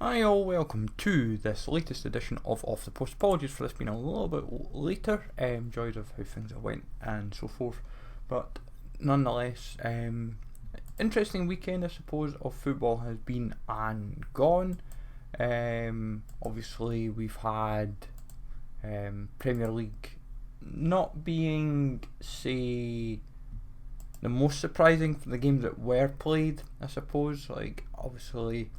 Hi all, welcome to this latest edition of Off the Post. Apologies for this being a little bit later, joys of how things have went and so forth, but nonetheless, interesting weekend I suppose of football has been and gone. Obviously we've had Premier League not being, say, the most surprising for the games that were played, I suppose. Obviously,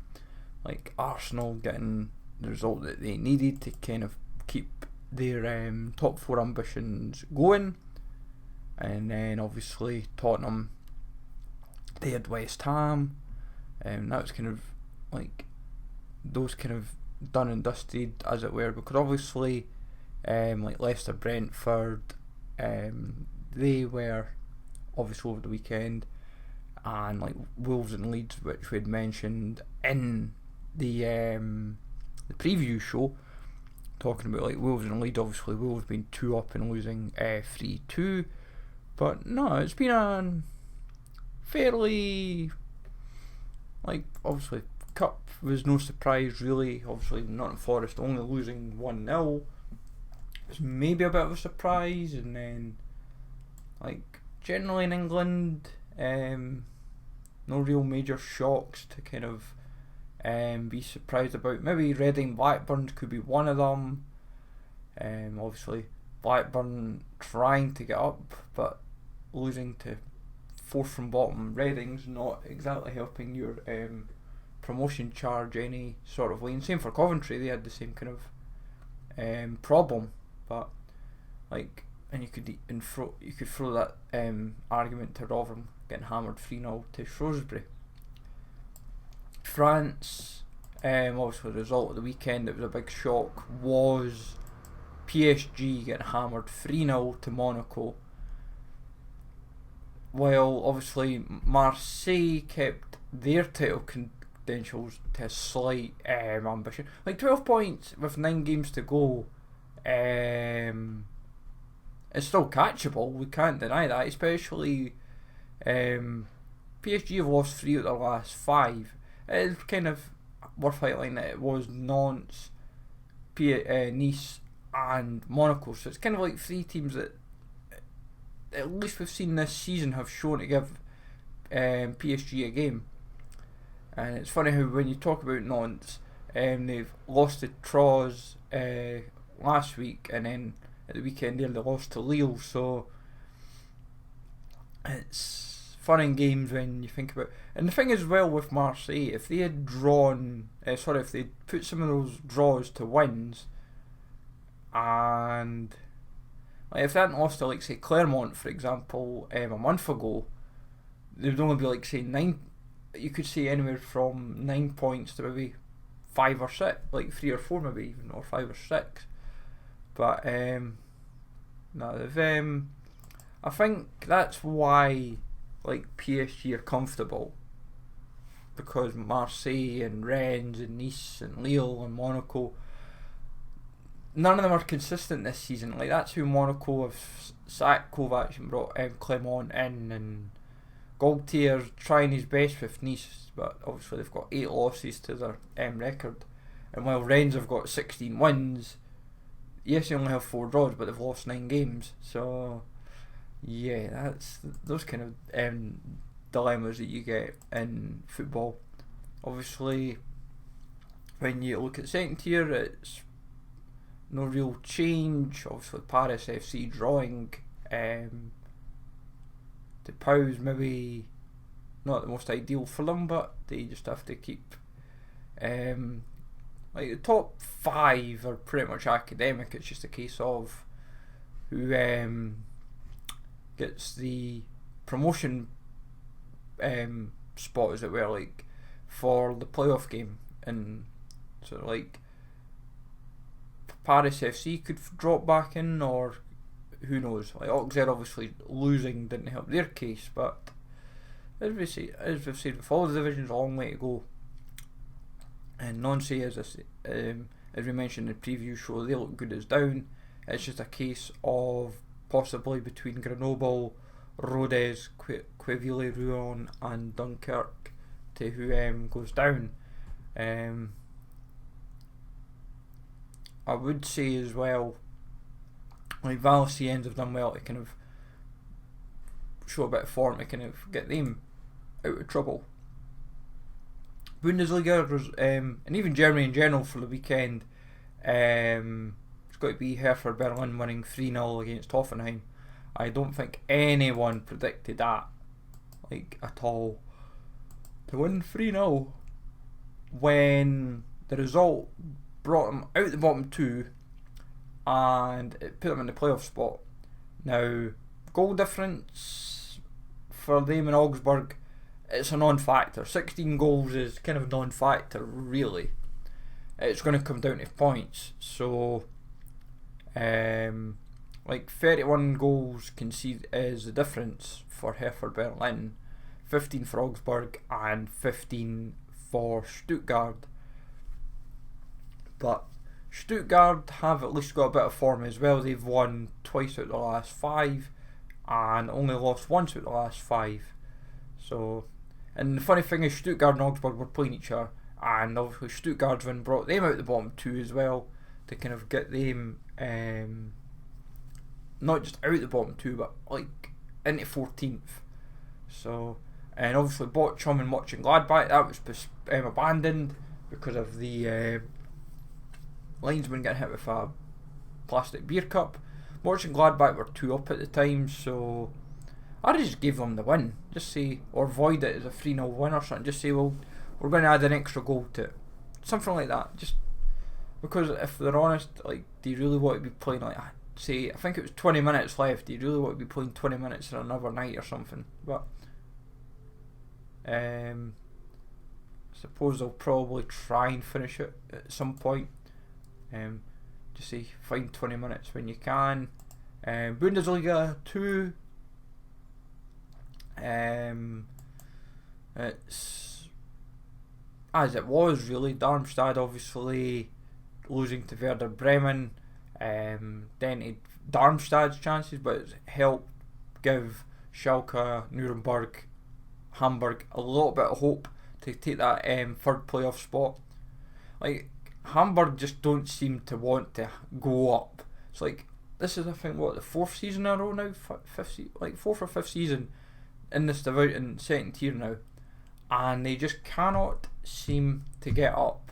Arsenal getting the result that they needed to kind of keep their top four ambitions going, and then obviously Tottenham, they had West Ham, and that was kind of those kind of done and dusted, as it were, because obviously Leicester, Brentford, they were obviously over the weekend, and Wolves and Leeds, which we had mentioned in the preview show, talking about Wolves and Leeds. Obviously Wolves being 2-up and losing 3-2, but no, it's been a fairly, obviously Cup was no surprise really. Obviously Nottingham Forest only losing 1-0 was maybe a bit of a surprise, and then generally in England, no real major shocks to kind of be surprised about. Maybe Reading Blackburn could be one of them. Obviously Blackburn trying to get up but losing to fourth from bottom Reading's not exactly helping your promotion charge any sort of way. And same for Coventry, they had the same kind of problem, but and you could throw that argument to Rotherham getting hammered 3-0 to Shrewsbury. France, obviously the result of the weekend, it was a big shock, was PSG getting hammered 3-0 to Monaco, while obviously Marseille kept their title credentials to a slight ambition. 12 points with 9 games to go, it's still catchable, we can't deny that, especially PSG have lost 3 of their last 5. It's kind of worth highlighting that it was Nantes, Nice and Monaco, so it's kind of 3 teams that at least we've seen this season have shown to give PSG a game. And it's funny how when you talk about Nantes, they've lost to Troyes last week, and then at the weekend they lost to Lille, so it's fun in games when you think about. And the thing is, well, with Marseille, if they had if they put some of those draws to wins, and if they hadn't lost to say Clermont, for example, a month ago, they would only be say 9. You could say anywhere from 9 points to maybe 5 or 6, 3 or 4 maybe even, or 5 or 6. But no, they've I think that's why PSG are comfortable, because Marseille and Rennes and Nice and Lille and Monaco, none of them are consistent this season. That's who Monaco have sacked Kovac and brought Clermont in, and Galtier's trying his best with Nice, but obviously they've got 8 losses to their record, and while Rennes have got 16 wins, yes, they only have 4 draws, but they've lost 9 games. So yeah, that's those kind of dilemmas that you get in football. Obviously, when you look at second tier, it's no real change. Obviously, Paris FC drawing to Pau, maybe not the most ideal for them, but they just have to keep the top 5 are pretty much academic. It's just a case of who gets the promotion spot, as it were, for the playoff game. And so Paris FC could drop back in, or who knows. Auxerre obviously losing didn't help their case, but as we've said, with all the divisions, a long way to go. And Nancy, as we mentioned in the preview show, they look good as down. It's just a case of possibly between Grenoble, Rodez, Quevilly-Rouen and Dunkirk to who goes down. I would say as well, like Valenciennes have done well to kind of show a bit of form to kind of get them out of trouble. Bundesliga, and even Germany in general for the weekend, it's got to be Hertha Berlin winning 3-0 against Hoffenheim. I don't think anyone predicted that, like, at all. To win 3-0 when the result brought them out the bottom two and it put them in the playoff spot. Now, goal difference for them in Augsburg, it's a non-factor. 16 goals is kind of non-factor, really. It's going to come down to points. So, like 31 goals conceded is the difference for Hertha Berlin, 15 for Augsburg and 15 for Stuttgart. But Stuttgart have at least got a bit of form as well. They've won twice out of the last 5 and only lost once out of the last 5. So, and the funny thing is, Stuttgart and Augsburg were playing each other, and obviously Stuttgart's win brought them out the bottom two as well, to kind of get them not just out the bottom two, but like into 14th. So, and obviously Bochum and Mönchengladbach, that was abandoned because of the linesman getting hit with a plastic beer cup. Mönchengladbach were 2 up at the time, so I'd just give them the win. Just say, or void it as a 3-0 win or something. Just say, well, we're going to add an extra goal to it. Something like that. Just because if they're honest, like, do you really want to be playing like, say, I think it was 20 minutes left. Do you really want to be playing 20 minutes in another night or something? But I suppose they'll probably try and finish it at some point. Just say, find 20 minutes when you can. Bundesliga 2. It's as it was really. Darmstadt obviously losing to Werder Bremen dented Darmstadt's chances, but it's helped give Schalke, Nuremberg, Hamburg a little bit of hope to take that third playoff spot. Like, Hamburg just don't seem to want to go up. It's like, this is I think what, the 4th season in a row now, 4th or 5th season in this division, second tier now, and they just cannot seem to get up.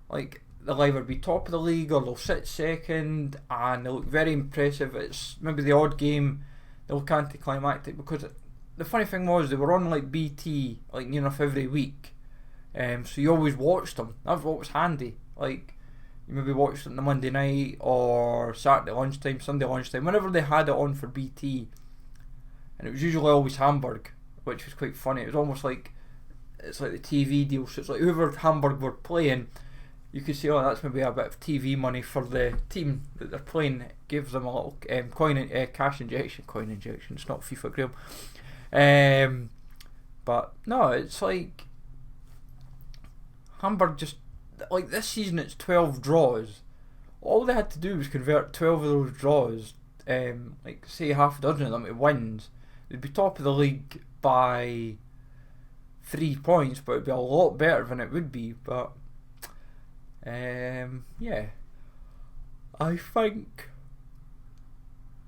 Like, they'll either be top of the league or they'll sit second, and they look very impressive. It's maybe the odd game they look anticlimactic, because the funny thing was they were on like BT like near enough every week, so you always watched them. That's what was handy. Like, you maybe watched it on the Monday night or Saturday lunchtime, Sunday lunchtime, whenever they had it on for BT. And it was usually always Hamburg, which was quite funny. It was almost like, it's like the TV deal. So it's like whoever Hamburg were playing, you could say, oh, that's maybe a bit of TV money for the team that they're playing. It gives them a little cash injection. Coin injection. It's not FIFA Graham. But no, it's like Hamburg just, like this season it's 12 draws. All they had to do was convert 12 of those draws, like say half a dozen of them to wins. They'd be top of the league by 3 points, but it'd be a lot better than it would be. But yeah, I think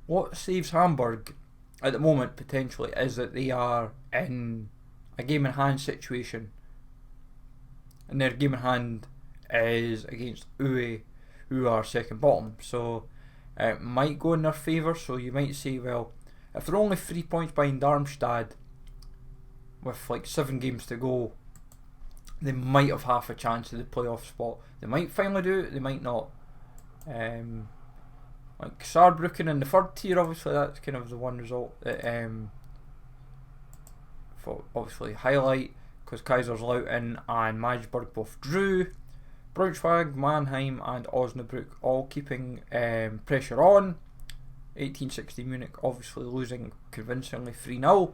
what saves Hamburg at the moment potentially is that they are in a game in hand situation, and their game in hand is against Uwe, who are second bottom, so it might go in their favour. So you might say, well, if they're only 3 points behind Darmstadt with like 7 games to go, they might have half a chance of the playoff spot. They might finally do it, they might not. Like Saarbrücken in the 3rd tier, obviously that's kind of the one result that for obviously highlight, because Kaiserslautern and Magdeburg both drew. Braunschweig, Mannheim and Osnabrück all keeping pressure on. 1860 Munich obviously losing convincingly 3-0.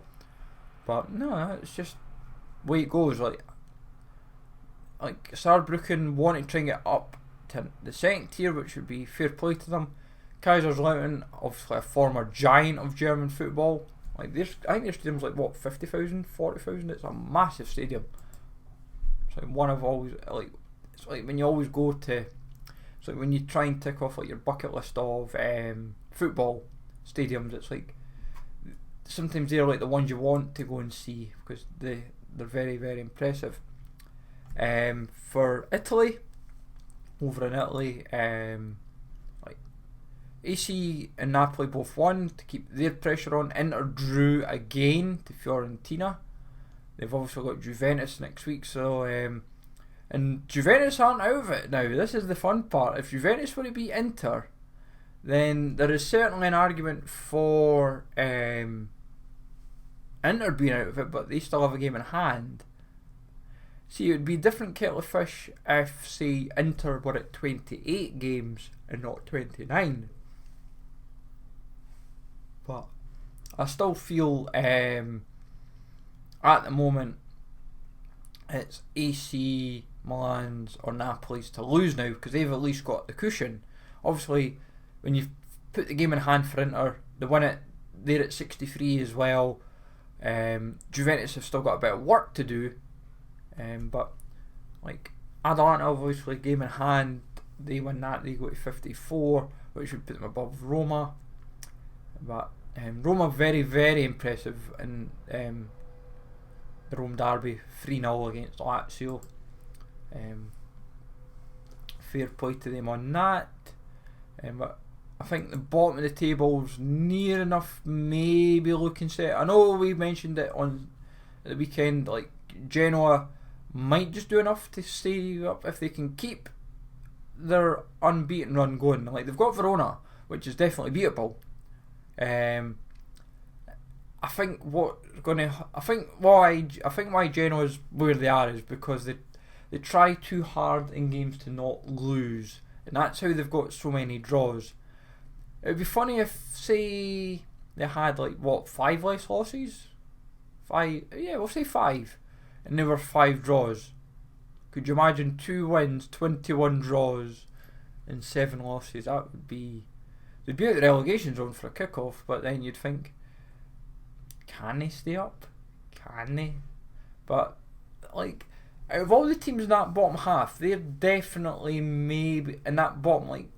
But no, it's just the way it goes. Like Saarbrücken want to try and get up to the 2nd tier, which would be fair play to them. Kaiserslautern, obviously a former giant of German football. Like I think their stadium's like what, 50,000, 40,000. It's a massive stadium. It's like one of always like, it's like when you always go to, it's So when you try and tick off like your bucket list of football stadiums, it's like sometimes they're like the ones you want to go and see because they're very, very impressive. For Italy, over in Italy, like AC and Napoli both won to keep their pressure on. Inter drew again to Fiorentina. They've also got Juventus next week, so and Juventus aren't out of it now. This is the fun part. If Juventus were to beat Inter, then there is certainly an argument for Inter being out of it, but they still have a game in hand. See, it would be a different kettle of fish if, say, Inter were at 28 games and not 29. But I still feel at the moment it's AC, Milan's or Napoli's to lose now because they've at least got the cushion. Obviously, when you put the game in hand for Inter, they win it, they're at 63 as well. Juventus have still got a bit of work to do, but like Atalanta, obviously game in hand, they win that, they go to 54, which would put them above Roma. But Roma very, very impressive in the Rome derby, 3-0 against Lazio. Fair play to them on that. But I think the bottom of the table's near enough, maybe looking set. I know we mentioned it on the weekend, like Genoa might just do enough to stay up if they can keep their unbeaten run going. Like they've got Verona, which is definitely beatable. I think why Genoa's where they are is because they try too hard in games to not lose, and that's how they've got so many draws. It would be funny if, say, they had like 5 less losses, we'll say 5, and there were 5 draws. Could you imagine 2 wins, 21 draws, and 7 losses? That would be, they'd be out of the relegation zone for a kick-off, but then you'd think, can they stay up? Can they? But like, out of all the teams in that bottom half, they're definitely maybe in that bottom like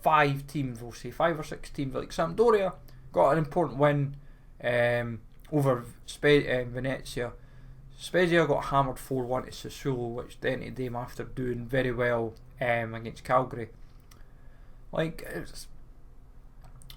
5 teams, we'll say 5 or 6 teams. Like Sampdoria got an important win over Venezia. Spezia got hammered 4-1 to Sassuolo, which they ended the game after doing very well against Calgary. Like, it's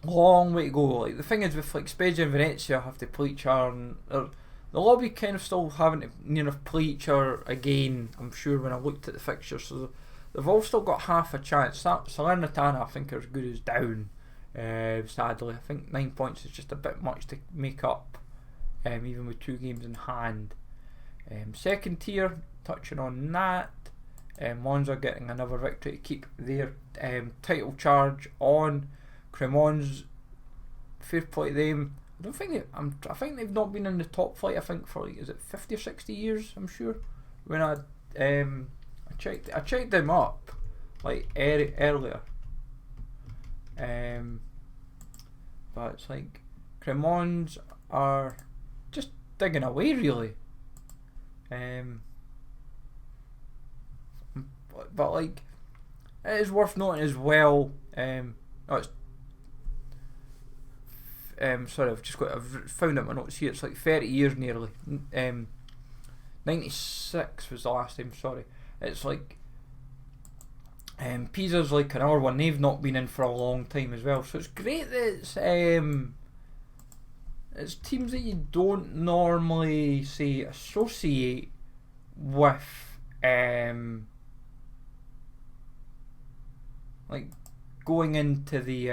a long way to go. Like, the thing is with like Spezia and Venezia have to play each other, and they'll all be kind of still having to near enough play each other again, I'm sure, when I looked at the fixtures. So they've all still got half a chance. Salernitana, I think, are as good as down, sadly. I think 9 points is just a bit much to make up, even with 2 games in hand. Second tier, touching on that, Monza getting another victory to keep their title charge on. Cremon's, fair play to them. I think they've not been in the top flight. I think for like, is it 50 or 60 years? I'm sure. When I checked them up like earlier. But it's like Cremon's are just digging away really. But like, it is worth noting as well. Sorry, I've found out my notes here. It's like 30 years nearly. 96 was the last time. Sorry, it's like Pisa's like another one. They've not been in for a long time as well. So it's great that it's teams that you don't normally say associate with like going into the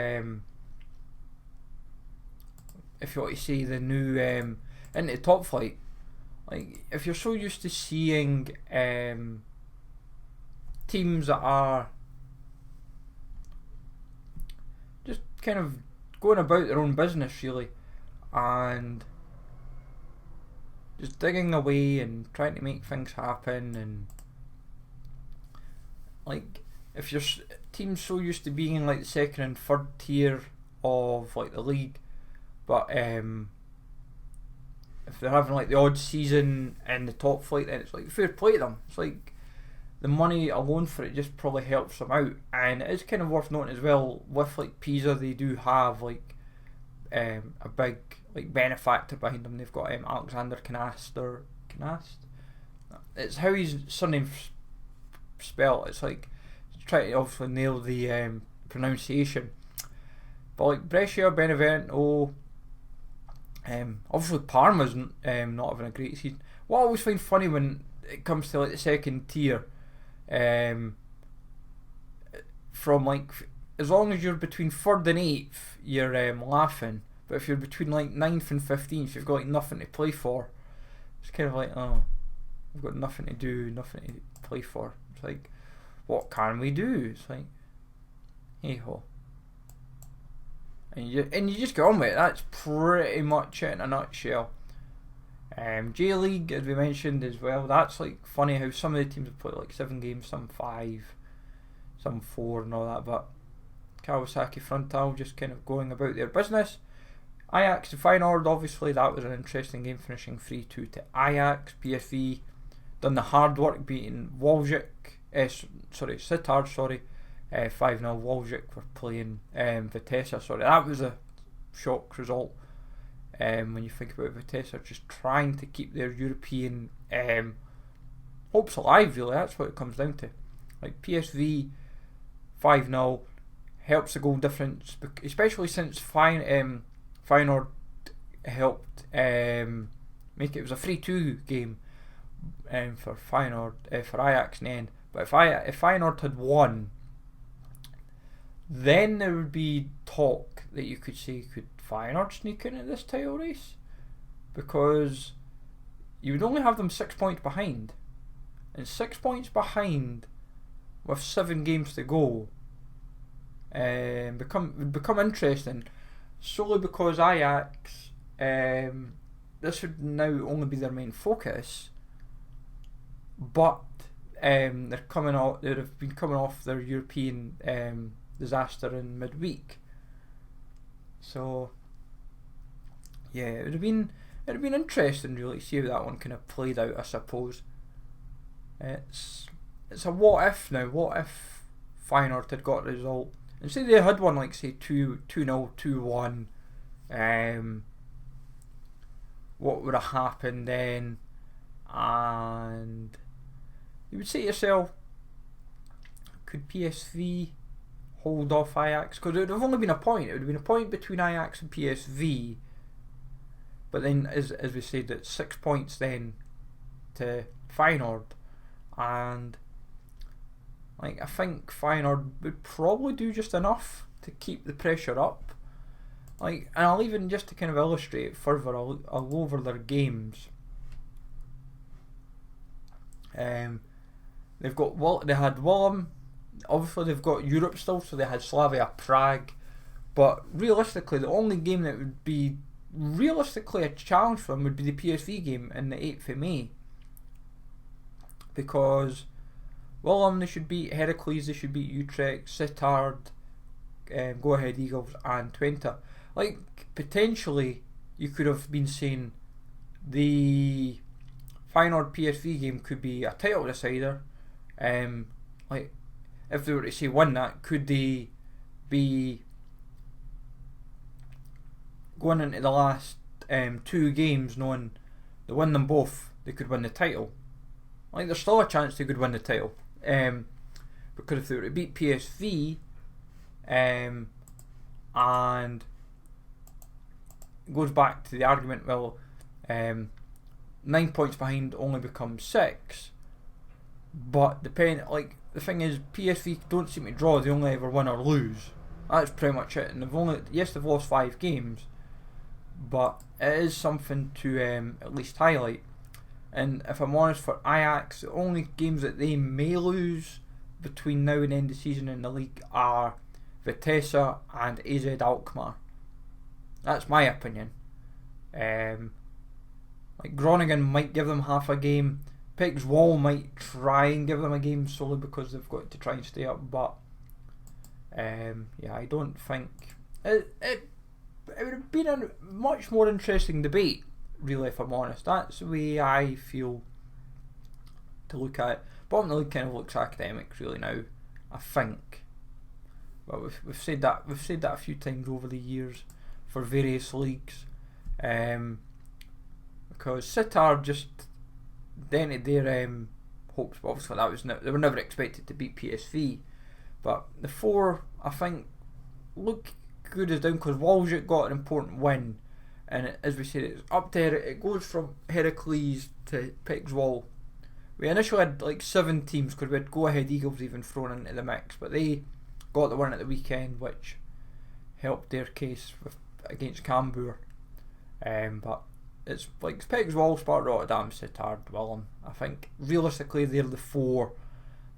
if you want to say the new into the top flight. Like if you're so used to seeing teams that are just kind of going about their own business really and just digging away and trying to make things happen, and like if your team's so used to being like the second and third tier of like the league, but if they're having like the odd season in the top flight, then it's like fair play to them. It's like the money alone for it just probably helps them out. And it's kind of worth noting as well, with like Pisa, they do have like a big like benefactor behind them. They've got Alexander Canast. It's how his surname's spelled. It's like try to obviously nail the pronunciation. But like Brescia, Benevento, obviously Parma's not having a great season. What I always find funny when it comes to like the second tier, from like as long as you're between 3rd and 8th, you're laughing. But if you're between like 9th and 15th, you've got like nothing to play for. It's kind of like, oh, we've got nothing to do, nothing to play for. It's like, what can we do? It's like, hey ho. And you just get on with it. That's pretty much it in a nutshell. J League, as we mentioned as well, that's like funny how some of the teams have played like 7 games, some 5, some 4 and all that, but Kawasaki Frontal just kind of going about their business. Ajax to Feyenoord, obviously that was an interesting game, finishing 3-2 to Ajax. PSV done the hard work, beating Sittard, 5-0. Wolvik were playing Vitesse, that was a shock result. When you think about Vitesse just trying to keep their European hopes alive, really, that's what it comes down to. Like PSV 5-0 helps the goal difference, especially since Feyenoord helped make it. It was a 3-2 game for Feyenoord, for Ajax in the end. But if Feyenoord had won, then there would be talk that you could say, could Feyenoord sneak into this title race? Because you would only have them 6 points behind. And 6 points behind with 7 games to go would become interesting, solely because Ajax, this would now only be their main focus, but they've been coming off their European disaster in midweek. So yeah, it'd have been interesting really to see how that one kind of played out, I suppose. It's a what if now. What if Feyenoord had got a result and say they had won like say 2-0, 2-1, what would have happened then? And you would say to yourself, could PSV hold off Ajax? Because it would have only been a point. It would have been a point between Ajax and PSV. But then, as we said, it's 6 points then to Feyenoord. And like I think Feyenoord would probably do just enough to keep the pressure up. Like, and I'll even, just to kind of illustrate it further, I'll go over their games. They had Willem. Obviously, they've got Europe still, so they had Slavia Prague. But realistically, the only game that would be realistically a challenge for them would be the PSV game in the 8th of May. Because Willem, they should beat Heracles, they should beat Utrecht, Sittard, Go Ahead Eagles, and Twente. Like, potentially, you could have been saying the Feyenoord PSV game could be a title decider. Like, if they were to say win that, could they be going into the last 2 games knowing they win them both, they could win the title? Like, there's still a chance they could win the title. Because if they were to beat PSV, and it goes back to the argument, well, 9 points behind only becomes 6. But the thing is, PSV don't seem to draw, they only ever win or lose. That's pretty much it. And they've lost 5 games, but it is something to at least highlight. And if I'm honest, for Ajax, the only games that they may lose between now and the end of the season in the league are Vitesse and AZ Alkmaar. That's my opinion. Like, Groningen might give them half a game. Pig's Wall might try and give them a game solely because they've got to try and stay up. But yeah, I don't think it would have been a much more interesting debate, really, if I'm honest. That's the way I feel to look at it. Bottom of the league kind of looks academic really now, I think. But we've said that a few times over the years for various leagues, because Sittard just dented their hopes. Obviously, they were never expected to beat PSV, but the 4 I think look good as down because Walsall got an important win, and as we said, it's up there. It goes from Heracles to Pixwall. We initially had like 7 teams because we had Go Ahead Eagles even thrown into the mix, but they got the win at the weekend, which helped their case against Cambuur. But it's like Pixwall, Sparta Rotterdam, Sittard, Willem. I think realistically they're the 4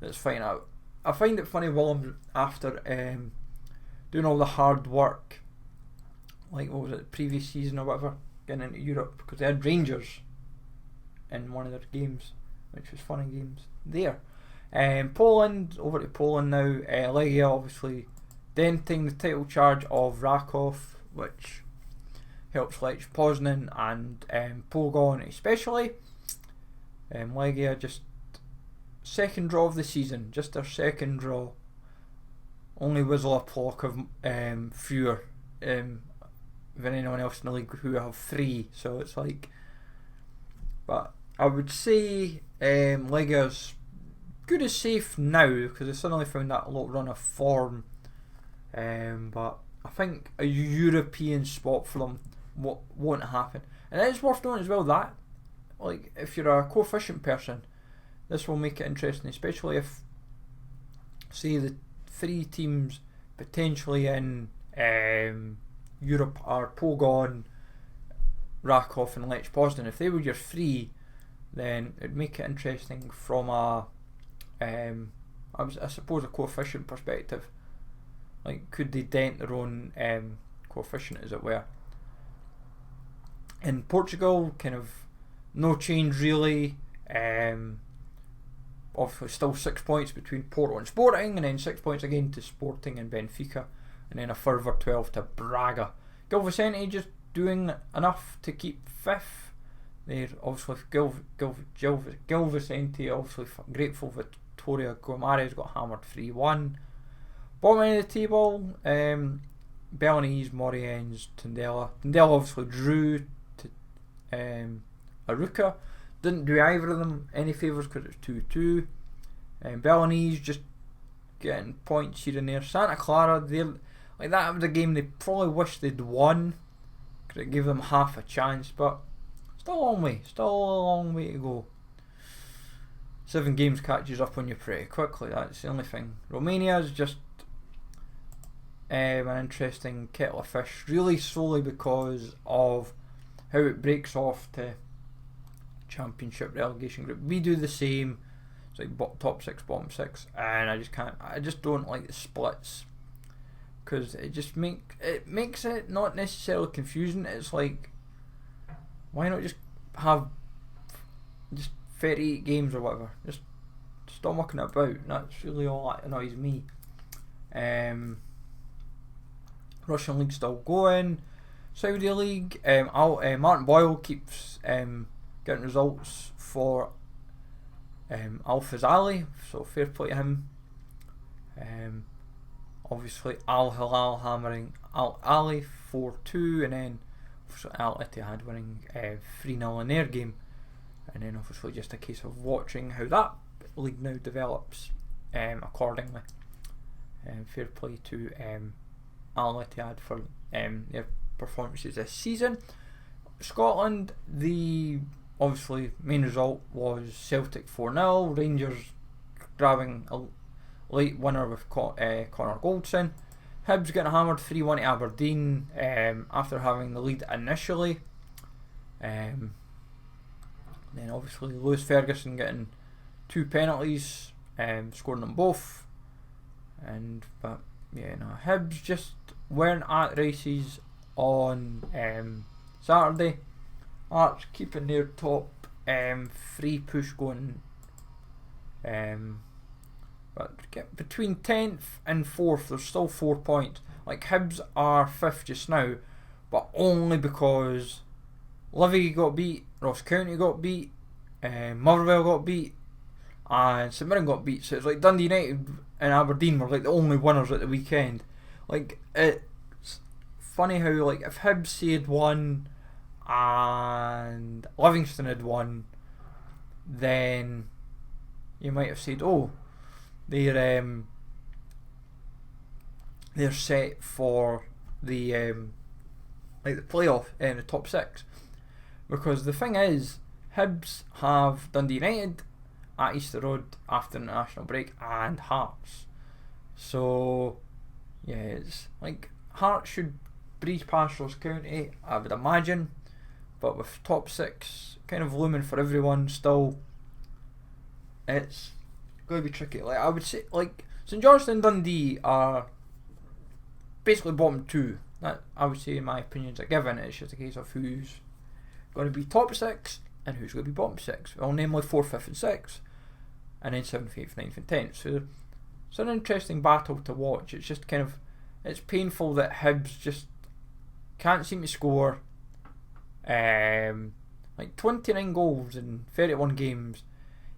that's fighting out. I find it funny, Willem, after doing all the hard work, like what was it, the previous season or whatever, getting into Europe, because they had Rangers in one of their games, which was funny games there. Poland, over to Poland now. Legia obviously denting the title charge of Raków, which helps Lech Poznan and Pogoń especially. Legia just second draw of the season, just their second draw. Only Wisla Plock of fewer than anyone else in the league who have 3, so it's like, but I would say Legia's good as safe now because they suddenly found that little run of form, but I think a European spot for them won't happen. And it's worth noting as well that, like, if you're a coefficient person, this will make it interesting, especially if, say, the 3 teams potentially in Europe are Pogoń, Raków and Lech Poznan. If they were your 3, then it'd make it interesting from a I suppose a coefficient perspective. Like, could they dent their own coefficient, as it were? In Portugal, kind of no change really. Obviously still 6 points between Porto and Sporting, and then 6 points again to Sporting and Benfica, and then a further 12 to Braga. Gil Vicente just doing enough to keep 5th. They're obviously Gil Vicente obviously grateful Victoria Guimarães got hammered 3-1. Bottom end of the table, Belenenses, Moreirense, Tondela. Tondela obviously drew to Arouca. Didn't do either of them any favours because it's 2-2. Belenenses just getting points here and there. Santa Clara, like, that was a game they probably wish they'd won because it gave them half a chance, but still a long way to go. 7 games catches up on you pretty quickly, that's the only thing. Romania's just an interesting kettle of fish, really solely because of how it breaks off to Championship relegation group. We do the same. It's like top 6, bottom 6, and I just don't like the splits because it makes it not necessarily confusing. It's like, why not just have 38 games or whatever? Just stop mucking it about. That's really all that annoys me. Russian league still going. Saudi league, Martin Boyle keeps getting results for Al Fazali, so fair play to him. Obviously Al Hilal hammering Al Ali 4-2, and then Al Ittihad winning 3-0 in their game, and then obviously just a case of watching how that league now develops accordingly. Fair play to Al Ittihad for their performances this season. Scotland, the obviously main result was Celtic 4-0, Rangers grabbing a late winner with Connor Goldson. Hibs getting hammered 3-1 to Aberdeen after having the lead initially. Then obviously Lewis Ferguson getting 2 penalties, scoring them both. But Hibs just weren't at races on Saturday. Arts keeping their top 3 push going, but between 10th and 4th there's still 4 points. Like, Hibs are 5th just now, but only because Livy got beat, Ross County got beat, Motherwell got beat, and St Mirren got beat. So it's like Dundee United and Aberdeen were like the only winners at the weekend. Like, it's funny how like if Hibs had won and Livingston had won, then you might have said, oh, they're set for the like the playoff in the top 6, because the thing is, Hibs have Dundee United at Easter Road after the international break and Hearts. So yeah, it's like Hearts should breeze past Ross County, I would imagine, but with top 6 kind of looming for everyone still, it's going to be tricky. Like, I would say, like, St Johnstone and Dundee are basically bottom 2. That, I would say, in my opinion, is a given. It's just a case of who's going to be top 6 and who's going to be bottom 6. Well, namely 4th, 5th and 6th, and then 7th, 8th, 9th and 10th. So it's an interesting battle to watch. It's just kind of, it's painful that Hibs just can't seem to score. Like 29 goals in 31 games.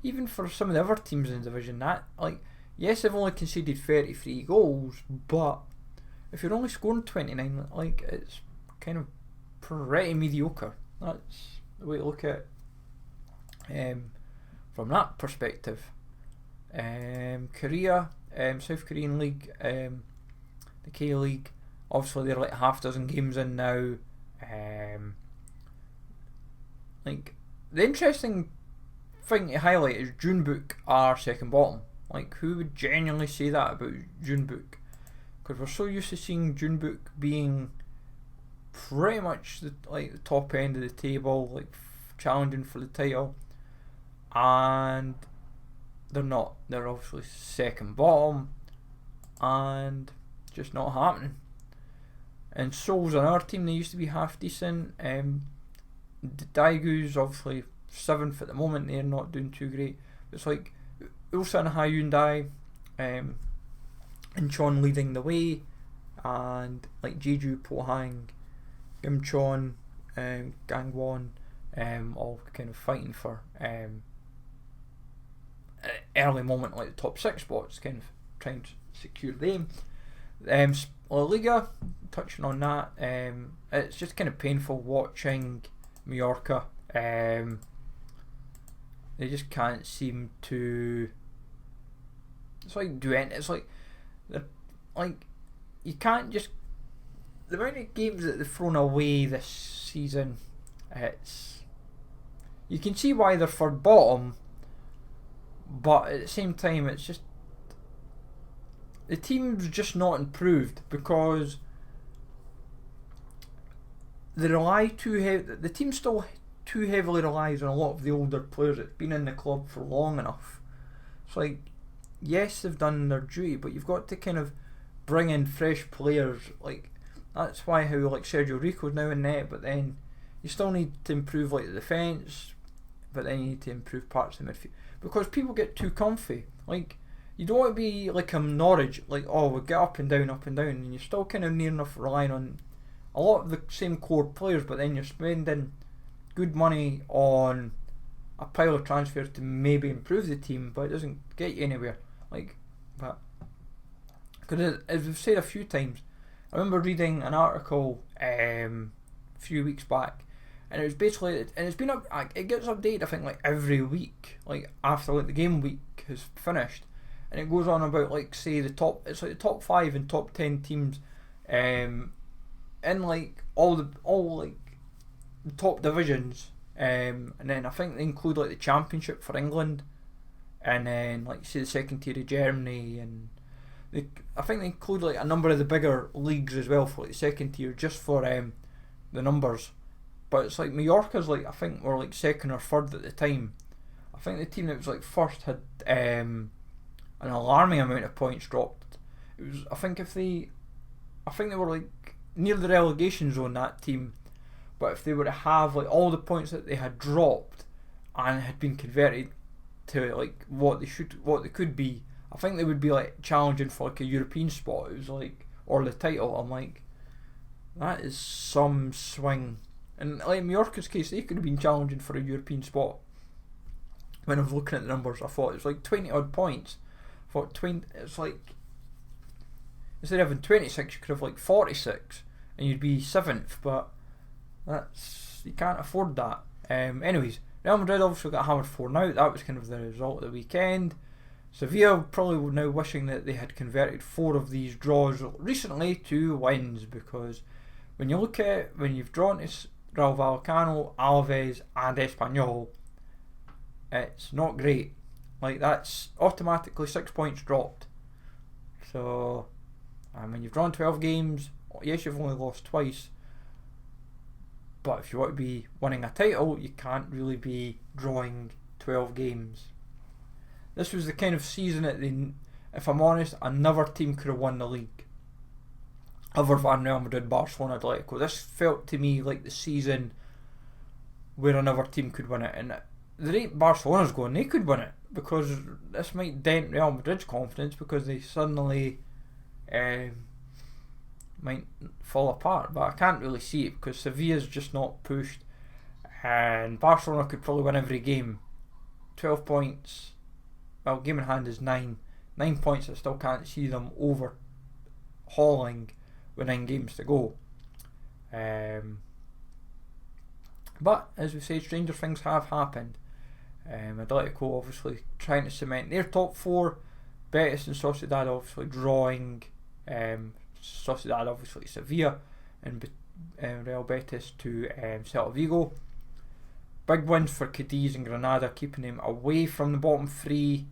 Even for some of the other teams in the division, that, like, yes, they've only conceded 33 goals, but if you're only scoring 29, like, it's kind of pretty mediocre. That's the way to look at it from that perspective. Korea, South Korean League, the K-League, obviously they're like half dozen games in now. Like, the interesting thing to highlight is Junebuk are second bottom. Like, who would genuinely say that about Junebuk? Because we're so used to seeing Junebuk being pretty much the top end of the table, like challenging for the title, and they're not. They're obviously second bottom, and just not happening. And Seoul's on our team. They used to be half decent. Daegu's obviously 7th at the moment. They're not doing too great. It's like Ulsan Hyundai, Incheon leading the way, and like Jeju, Pohang, Gimcheon, Gangwon, all kind of fighting for early moment, like the top 6 spots, kind of trying to secure them. La Liga, touching on that, it's just kind of painful watching Mallorca. They just can't seem to. It's like doing. It's like they're like, you can't just, the amount of games that they've thrown away this season. It's, you can see why they're for bottom, but at the same time, it's just the team's just not improved because they rely too heavy. The team still too heavily relies on a lot of the older players that's been in the club for long enough. It's like, yes, they've done their duty, but you've got to kind of bring in fresh players. Like, that's why how like Sergio Rico's now in net, but then you still need to improve like the defence, but then you need to improve parts of the midfield because people get too comfy. Like, you don't want to be like Norwich, like, oh, we get up and down, and you're still kind of near enough relying on a lot of the same core players, but then you're spending good money on a pile of transfers to maybe improve the team, but it doesn't get you anywhere. Like, but because as we've said a few times, I remember reading an article a few weeks back, and it was basically, and it's been up, it gets updated I think like every week, like after like the game week has finished, and it goes on about like say the top, it's like the top 5 and top 10 teams, in like all like the top divisions, and then I think they include like the Championship for England, and then like say the second tier of Germany, and I think they include like a number of the bigger leagues as well for like the second tier, just for the numbers. But it's like Mallorca's like, I think were like second or third at the time. I think the team that was like first had an alarming amount of points dropped. It was, I think they were like near the relegation zone, that team. But if they were to have like all the points that they had dropped and had been converted to like what they could be, I think they would be like challenging for like a European spot. It was like, or the title. I'm like, that is some swing. And like in Mallorca's case, they could have been challenging for a European spot. when I was looking at the numbers, I thought it was like 20 odd points. I thought 20, it's like, instead of having 26, you could have like 46 and you'd be 7th, but you can't afford that. Anyways, Real Madrid obviously got hammered 4-0. That was kind of the result of the weekend. Sevilla probably now wishing that they had converted 4 of these draws recently to wins, because when you look at when you've drawn to Rayo Vallecano, Alaves and Espanyol, it's not great. Like, that's automatically 6 points dropped. So, when you've drawn 12 games, yes, you've only lost twice, but if you want to be winning a title, you can't really be drawing 12 games. This was the kind of season that if I'm honest, another team could have won the league. Other than Real Madrid, Barcelona, Atletico. This felt to me like the season where another team could win it. And the rate Barcelona's going, they could win it, because this might dent Real Madrid's confidence, because they suddenly might fall apart. But I can't really see it, because Sevilla's just not pushed, and Barcelona could probably win every game. 12 points, well, game in hand is 9 points. I still can't see them overhauling with 9 games to go. But as we say, stranger things have happened. Atletico obviously trying to cement their top 4. Betis and Sociedad obviously drawing. Sociedad obviously Sevilla, and Real Betis to Celta Vigo. Big wins for Cadiz and Granada, keeping them away from the bottom 3.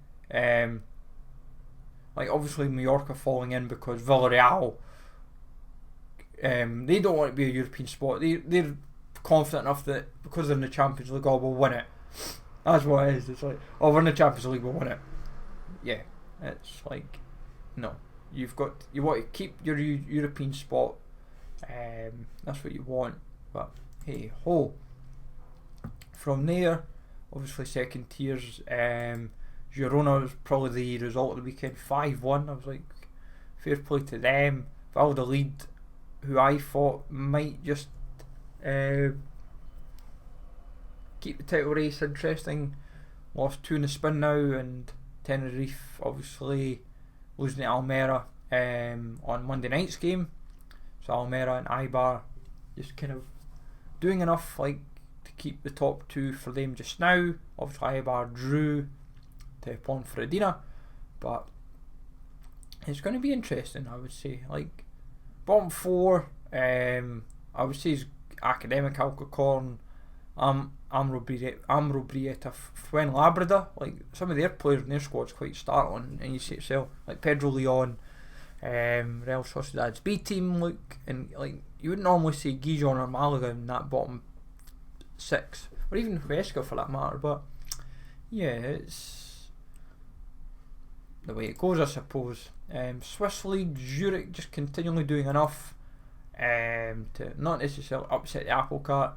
Like, obviously Mallorca falling in because Villarreal, they don't want to be a European spot. They're confident enough that because they're in the Champions League, we'll win it. That's what it is. It's like, we're in the Champions League, we'll win it. Yeah, it's like, no. You want to keep your European spot. That's what you want. But hey ho. From there, obviously second tiers. Girona was probably the result of the weekend. 5-1. I was like, fair play to them. Valladolid, who I thought might just keep the title race interesting, lost 2 in the spin now, and Tenerife obviously losing to Almeria on Monday night's game. So Almeria and Eibar just kind of doing enough like to keep the top 2 for them just now. Obviously Eibar drew to Ponferradina, but it's going to be interesting, I would say. Like, bottom 4, I would say is Academic Alcorcón, Amro-Brieta, Fuenlabrada. Like, some of their players in their squad's quite startling, and you see yourself like Pedro Leon, Real Sociedad's B team. Look, and like, you wouldn't normally see Gijon or Malaga in that bottom 6, or even Huesca for that matter. But yeah, it's the way it goes, I suppose. Swiss League, Zurich just continually doing enough to not necessarily upset the apple cart,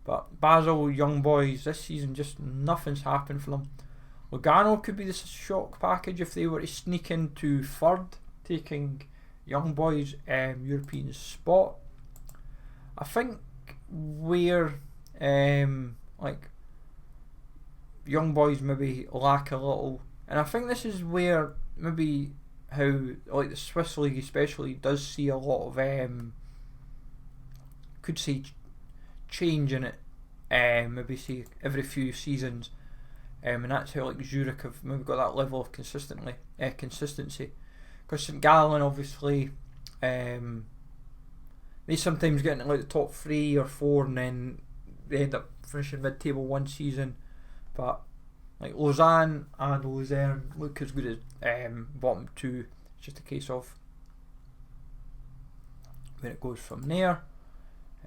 but Basel, Young Boys, this season just nothing's happened for them. Lugano could be the shock package if they were to sneak into 3rd, taking Young Boys' European spot. I think where like Young Boys maybe lack a little, and I think this is where maybe how like the Swiss League especially does see a lot of could see change in it, maybe see every few seasons, and that's how like Zurich have maybe got that level of consistency. Because St Gallen obviously, they sometimes get into like the top 3 or 4, and then they end up finishing mid-table one season. But like Lausanne and Luzerne look as good as bottom 2. It's just a case of where it goes from there.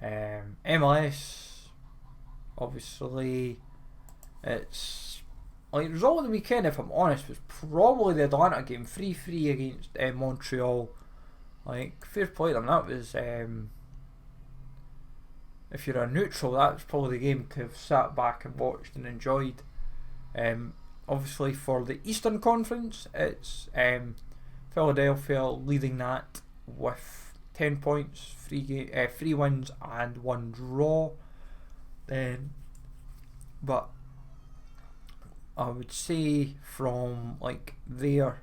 MLS, obviously, it's like the result of the weekend, if I'm honest, was probably the Atlanta game, 3-3 against Montreal. Like, fair play to them. That was, if you're a neutral, that's probably the game to have sat back and watched and enjoyed. Obviously, for the Eastern Conference, it's Philadelphia leading that with 10 points, 3 wins and 1 draw. But I would say from like there,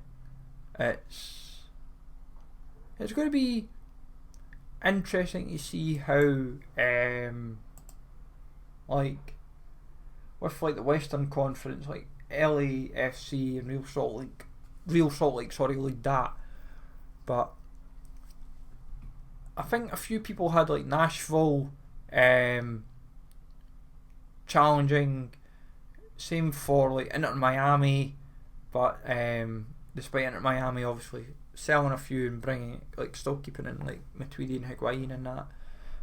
it's going to be interesting to see how like with like the Western Conference, like LAFC and Real Salt Lake lead that, but I think a few people had like Nashville challenging, same for like Inter Miami, but despite Inter Miami obviously selling a few and bringing, like, still keeping in like Matuidi and Higuain and that,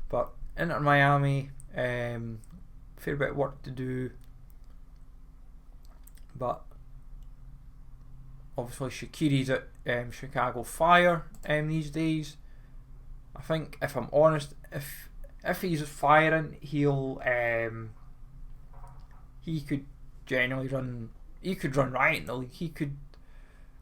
but Inter Miami, fair bit of work to do, but obviously Shaqiri's at Chicago Fire these days. I think, if I'm honest, if he's firing, he could genuinely run. He could run riot in the league. He could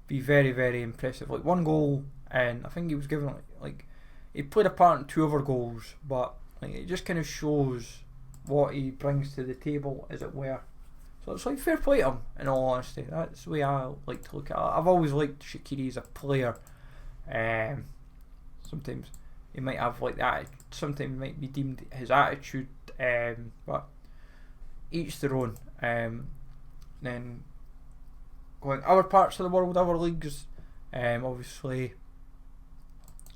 be very, very impressive. Like, one goal, and I think he was given like he played a part in 2 other goals, but like, it just kind of shows what he brings to the table, as it were. So it's like fair play to him, in all honesty. That's the way I like to look at it. I've always liked Shaqiri as a player. Sometimes he might have like that. Sometimes it might be deemed his attitude, but each their own. Then going other parts of the world, other leagues, obviously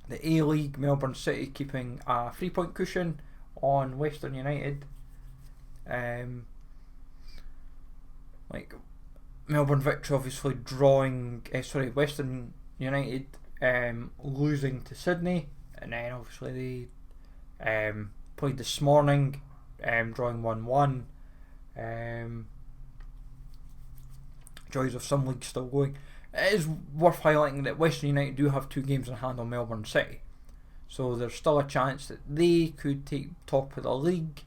the A League, Melbourne City keeping a 3-point cushion on Western United. Like Melbourne Victory obviously drawing, Western United losing to Sydney, and then obviously they played this morning, drawing 1-1. Joys of some leagues still going. It is worth highlighting that Western United do have 2 games in hand on Melbourne City, so there's still a chance that they could take top of the league.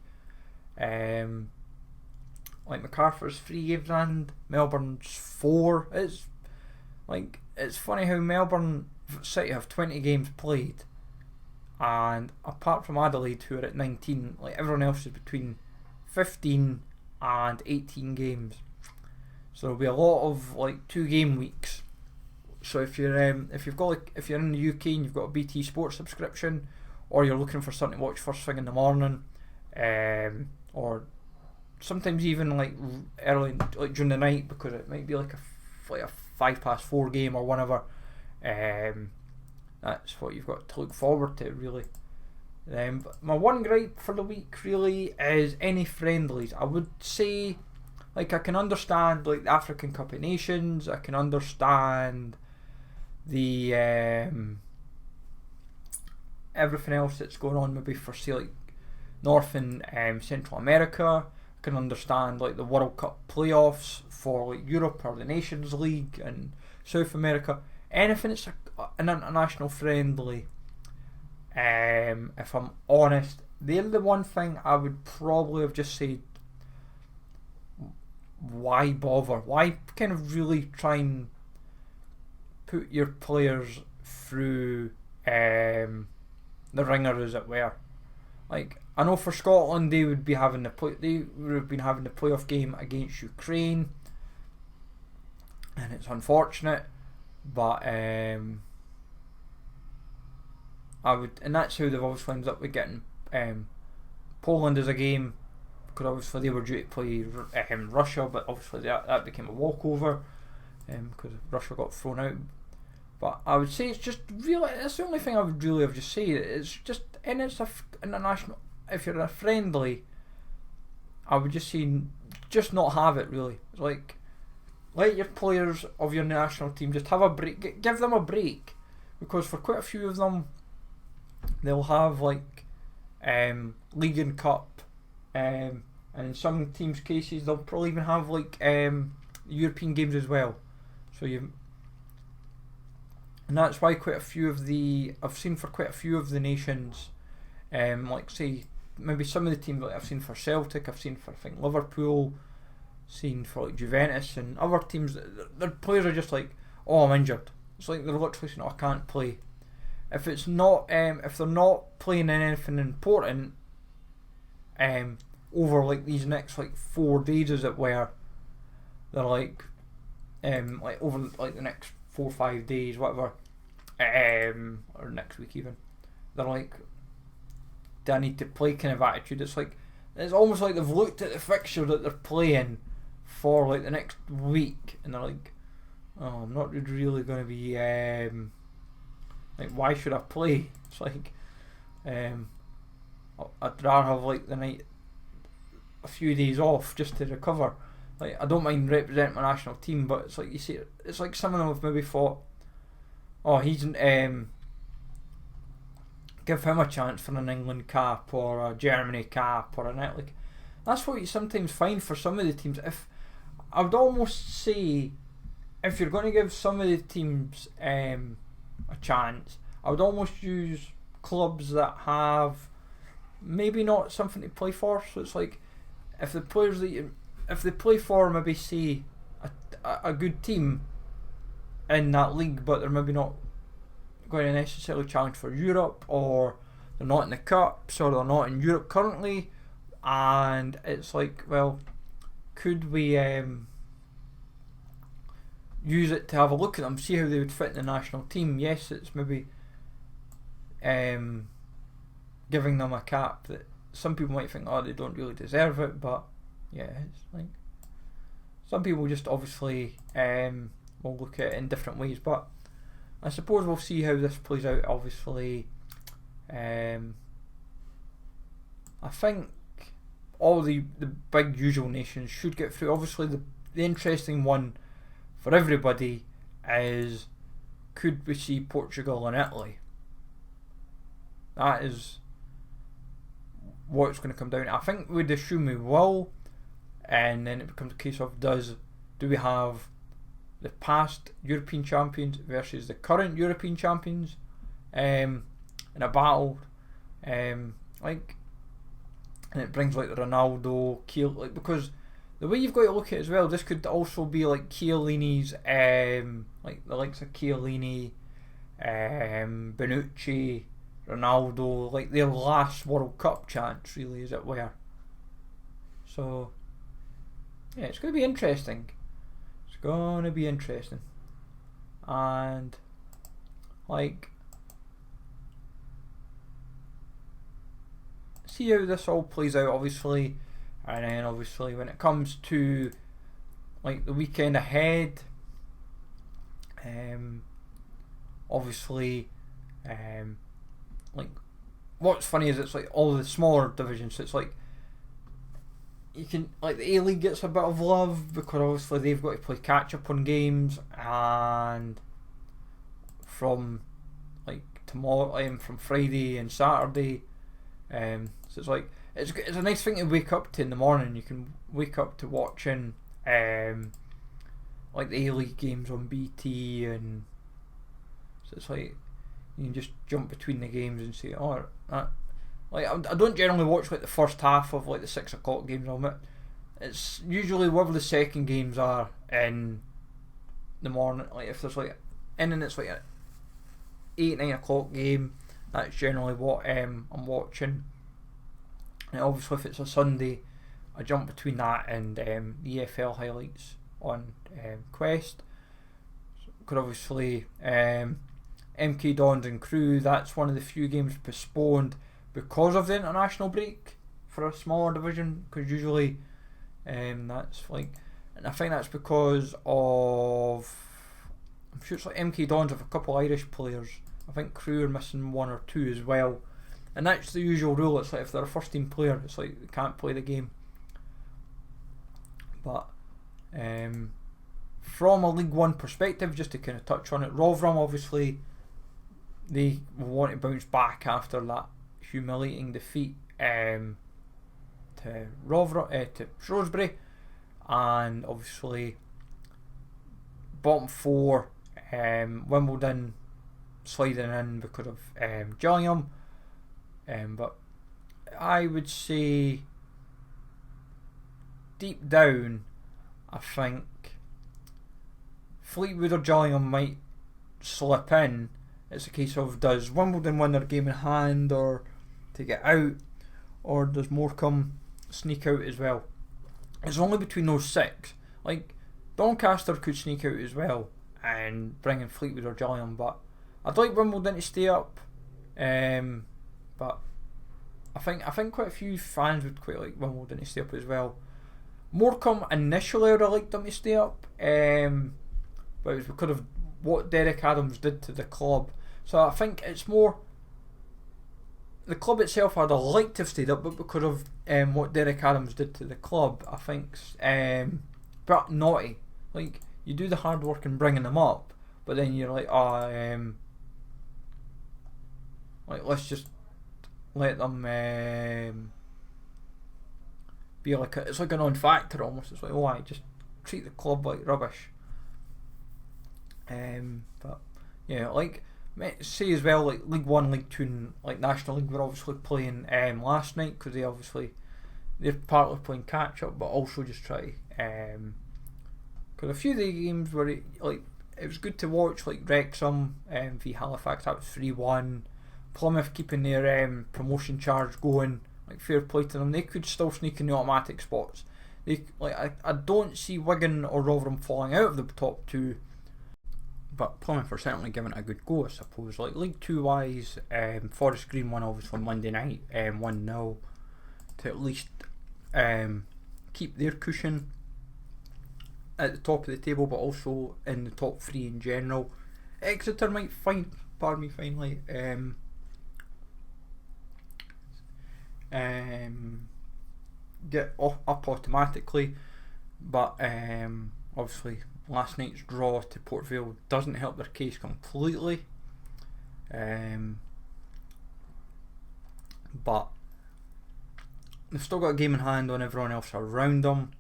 Like MacArthur's 3 games in hand, Melbourne's 4. It's funny how Melbourne City have 20 games played, and apart from Adelaide, who are at 19, like everyone else is between 15 and 18 games. So there'll be a lot of like 2-game weeks. So if you're if you're in the UK and you've got a BT Sports subscription, or you're looking for something to watch first thing in the morning, or sometimes even like early, like during the night, because it might be like a 4:05 game or whatever, that's what you've got to look forward to, really. But my one gripe for the week really is any friendlies. I would say, like, I can understand like the African Cup of Nations, I can understand the everything else that's going on, maybe for say like North and Central America. I can understand like the World Cup playoffs for like Europe or the Nations League and South America. Anything that's an international friendly, if I'm honest, they're the one thing I would probably have just said, why bother? Why kind of really try and put your players through the ringer, as it were? Like, I know for Scotland they would have been having the playoff game against Ukraine, and it's unfortunate, but and that's how they've obviously ended up with getting Poland as a game, because obviously they were due to play Russia, but obviously that became a walkover because Russia got thrown out. But I would say it's just really, that's the only thing I would really have just said. It's just, and it's international. If you're a friendly, I would just say, just not have it, really. It's like, let your players of your national team just have a break, give them a break, because for quite a few of them, they'll have like League and Cup, and in some teams' cases they'll probably even have like European games as well. So and that's why I've seen for quite a few of the nations, like say maybe some of the teams, like I've seen for Celtic, I've seen for I think Liverpool, seen for like Juventus and other teams, their players are just like, oh, I'm injured. It's like they're literally saying, oh, I can't play. If it's not, if they're not playing in anything important, over like these next like 4 days, as it were, they're like over like the next 4 or 5 days, whatever, or next week even, they're like, do I need to play kind of attitude. It's almost like they've looked at the fixture that they're playing for like the next week, and they're like, oh, I'm not really going to be like, why should I play? It's like, I'd rather have like the night, a few days off just to recover. Like, I don't mind representing my national team, but it's like, you see, it's like some of them have maybe thought, oh, he's give him a chance for an England cap or a Germany cap or an Italy. That's what you sometimes find for some of the teams. If I would almost say, if you're going to give some of the teams a chance, I would almost use clubs that have maybe not something to play for. So it's like, if the players if they play for maybe say a good team in that league, but they're maybe not going to necessarily challenge for Europe, or they're not in the Cups, or they're not in Europe currently, and it's like, well, could we use it to have a look at them, see how they would fit in the national team? Yes, it's maybe giving them a cap that some people might think, oh, they don't really deserve it, but yeah, it's like, some people just obviously will look at it in different ways. But I suppose we'll see how this plays out. Obviously, I think all the big usual nations should get through. Obviously, the interesting one for everybody is, could we see Portugal and Italy? That is what it's going to come down to. I think we'd assume we will, and then it becomes a case of, do we have the past European champions versus the current European champions in a battle, like, and it brings like the Ronaldo, like, because the way you've got to look at it as well, this could also be like Chiellini's, like the likes of Chiellini, Bonucci, Ronaldo, like their last World Cup chance, really, as it were. So yeah, it's going to be interesting. It's going to be interesting, and like, see how this all plays out, obviously. And then obviously when it comes to like the weekend ahead, obviously, like, what's funny is it's like all the smaller divisions. So it's like, you can, like, the A-League gets a bit of love because obviously they've got to play catch up on games, and from like tomorrow, from Friday and Saturday, so it's like, it's a nice thing to wake up to in the morning. You can wake up to watching like the A-League games on BT, and so it's like you can just jump between the games and say, oh, like, I don't generally watch like the first half of like the 6 o'clock games on it. It's usually whatever the second games are in the morning. Like, if there's like, and then it's like an 8-9 o'clock game, that's generally what I'm watching. And obviously if it's a Sunday, I jump between that and the EFL highlights on Quest. Because obviously MK Dons and Crew, that's one of the few games postponed because of the international break for a smaller division, because usually that's like, and I think that's because of, I'm sure it's like MK Dons have a couple Irish players. I think Crew are missing 1 or 2 as well. And that's the usual rule. It's like, if they're a first team player, it's like they can't play the game. But from a League One perspective, just to kind of touch on it, Rotherham, obviously, they will want to bounce back after that humiliating defeat to Shrewsbury, and obviously bottom 4, Wimbledon sliding in because of Gillingham. But I would say deep down, I think Fleetwood or Gillingham might slip in. It's a case of, does Wimbledon win their game in hand or to get out, or does Morecambe sneak out as well? It's only between those 6. Like, Doncaster could sneak out as well and bring in Fleetwood or Gillingham, but I'd like Wimbledon to stay up. But I think quite a few fans would quite like Wimbledon to stay up as well. Morecambe initially I would have liked them to stay up, but it was because of what Derek Adams did to the club. So I think it's more the club itself I'd have liked to have stayed up, but because of what Derek Adams did to the club, I think but naughty. Like, you do the hard work in bringing them up, but then you're like, like, let's just let them be like it's like a non-factor almost. It's like, I just treat the club like rubbish. But yeah, like say as well, like League 1, League 2 and like National League were obviously playing last night, because they're partly playing catch up, but also just try because a few of the games were like, it was good to watch, like Wrexham v Halifax, that was 3-1. Plymouth keeping their promotion charge going, like fair play to them. They could still sneak in the automatic spots. I don't see Wigan or Rotherham falling out of the top two, but Plymouth are certainly giving it a good go, I suppose. Like League 2 wise, Forest Green won obviously Monday night, 1-0, to at least keep their cushion at the top of the table, but also in the top three in general. Exeter might finally get up automatically, but obviously last night's draw to Port Vale doesn't help their case completely, but they've still got a game in hand on everyone else around them.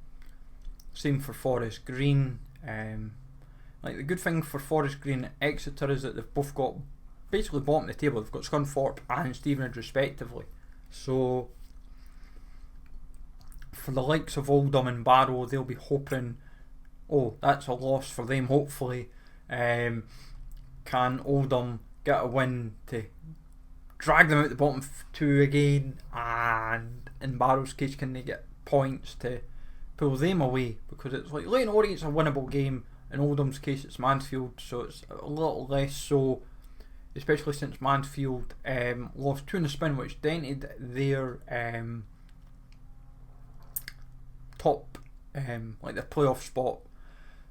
Same for Forest Green. Like, the good thing for Forest Green and Exeter is that they've both got basically bottom of the table. They've got Scunthorpe and Stevenage respectively. So for the likes of Oldham and Barrow, they'll be hoping, that's a loss for them, hopefully. Can Oldham get a win to drag them out the bottom two again, and in Barrow's case, can they get points to pull them away? Because it's like Leyton Orient's a winnable game, in Oldham's case it's Mansfield, so it's a little less so, especially since Mansfield lost 2 in the spin, which dented their top, like their playoff spot.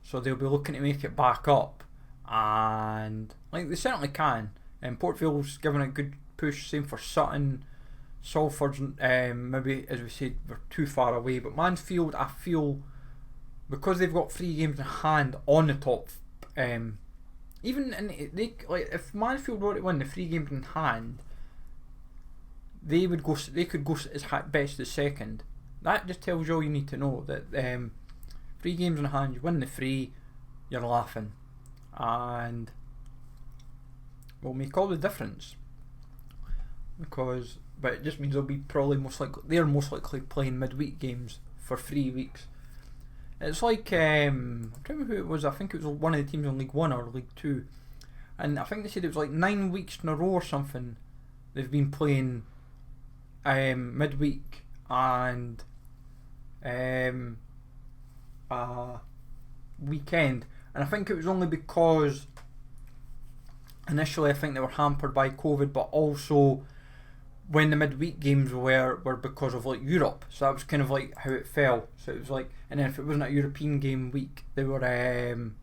So they'll be looking to make it back up, and like they certainly can. And Port Vale's given a good push. Same for Sutton. Salford's maybe, as we said, we're too far away. But Mansfield, I feel, because they've got 3 games in hand on the top, even in if Mansfield were to win the 3 games in hand, they could go as best as second. That just tells you all you need to know, that 3 games in hand, you win the 3, you're laughing, and will make all the difference. But it just means they're most likely playing midweek games for 3 weeks. It's like I'm trying to remember who it was. I think it was one of the teams in League 1 or League 2, and I think they said it was like 9 weeks in a row or something they've been playing midweek and weekend. And I think it was only because initially I think they were hampered by COVID, but also when the midweek games were because of like Europe, so that was kind of like how it fell. So it was like, and then if it wasn't a European game week, they were the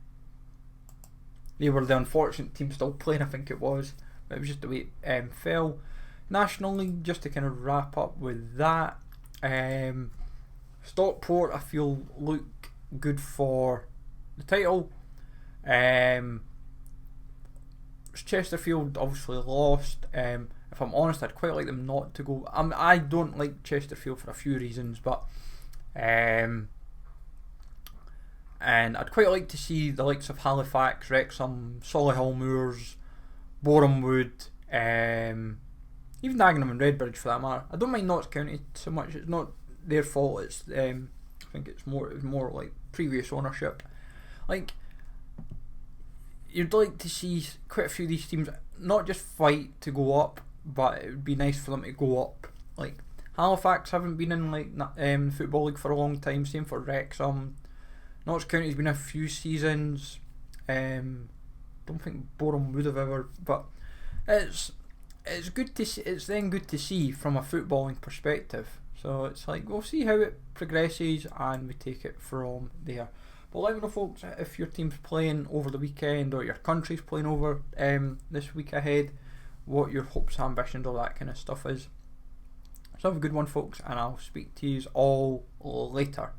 unfortunate team still playing, I think it was, but it was just the way it fell. National League, just to kind of wrap up with that, Stockport I feel look good for the title. Chesterfield obviously lost. If I'm honest, I'd quite like them not to go. I don't like Chesterfield for a few reasons, but and I'd quite like to see the likes of Halifax, Wrexham, Solihull Moors, Borehamwood, even Dagenham and Redbridge for that matter. I don't mind Notts County so much. It's not their fault. It's I think it was more like previous ownership. Like, you'd like to see quite a few of these teams not just fight to go up, but it would be nice for them to go up. Like, Halifax haven't been in like the Football League for a long time. Same for Wrexham. Notts County's been a few seasons. Don't think Boreham would have ever, but it's good to see, it's then good to see from a footballing perspective. So it's like we'll see how it progresses and we take it from there. But let me know, folks, if your team's playing over the weekend or your country's playing over this week ahead, what your hopes, ambitions, all that kind of stuff is. So have a good one, folks, and I'll speak to you all later.